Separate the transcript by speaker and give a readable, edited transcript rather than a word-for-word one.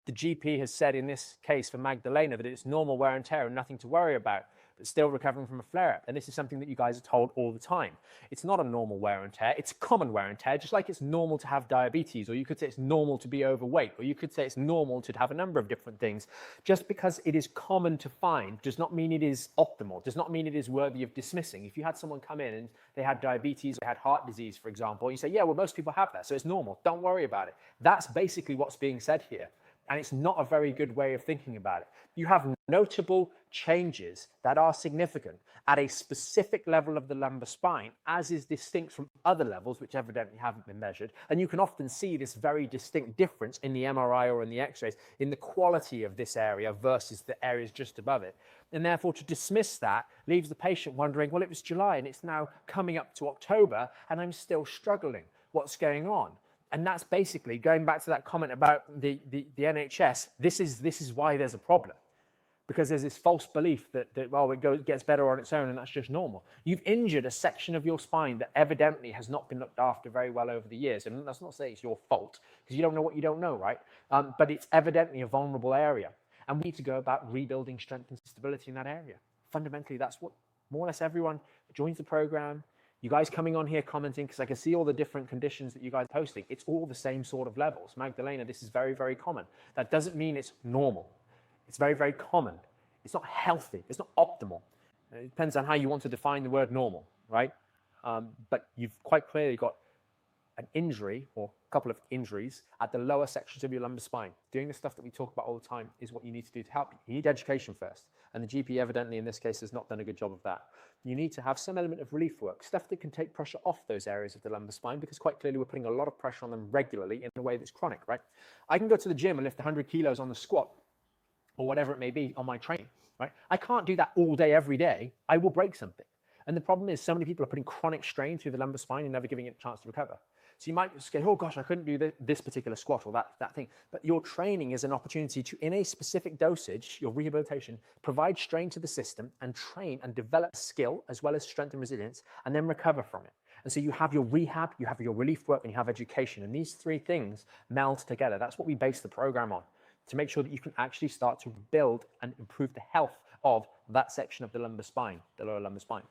Speaker 1: the GP has said in this case for Magdalena that it's normal wear and tear and nothing to worry about, but still recovering from a flare-up. And this is something that you guys are told all the time. It's not a normal wear and tear, it's common wear and tear, just like it's normal to have diabetes, or you could say it's normal to be overweight, or you could say it's normal to have a number of different things. Just because it is common to find does not mean it is optimal, does not mean it is worthy of dismissing. If you had someone come in and they had diabetes, they had heart disease, for example, and you say, yeah, well, most people have that, so it's normal, don't worry about it. That's basically what's being said here. And it's not a very good way of thinking about it. You have notable changes that are significant at a specific level of the lumbar spine, as is distinct from other levels, which evidently haven't been measured. And you can often see this very distinct difference in the MRI or in the x-rays in the quality of this area versus the areas just above it. And therefore, to dismiss that leaves the patient wondering, well, it was July and it's now coming up to October and I'm still struggling. What's going on? And that's basically going back to that comment about the NHS. This is why there's a problem, because there's this false belief that well, it gets better on its own and that's just normal. You've injured a section of your spine that evidently has not been looked after very well over the years. And that's not to say it's your fault, because you don't know what you don't know, right? But it's evidently a vulnerable area. And we need to go about rebuilding strength and stability in that area. Fundamentally, that's what more or less everyone that joins the program, you guys coming on here commenting, because I can see all the different conditions that you guys are posting. It's all the same sort of levels. Magdalena, this is very, very common. That doesn't mean it's normal. It's very, very common. It's not healthy. It's not optimal. It depends on how you want to define the word normal, right? But you've quite clearly got an injury or a couple of injuries at the lower sections of your lumbar spine. Doing the stuff that we talk about all the time is what you need to do to help you. You need education first. And the GP evidently in this case has not done a good job of that. You need to have some element of relief work, stuff that can take pressure off those areas of the lumbar spine, because quite clearly we're putting a lot of pressure on them regularly in a way that's chronic, right? I can go to the gym and lift 100 kilos on the squat or whatever it may be on my training, right? I can't do that all day, every day. I will break something. And the problem is so many people are putting chronic strain through the lumbar spine and never giving it a chance to recover. So you might just go, oh gosh, I couldn't do this particular squat or that thing. But your training is an opportunity to, in a specific dosage, your rehabilitation, provide strain to the system and train and develop skill as well as strength and resilience, and then recover from it. And so you have your rehab, you have your relief work, and you have education. And these three things meld together. That's what we base the program on, to make sure that you can actually start to build and improve the health of that section of the lumbar spine, the lower lumbar spine.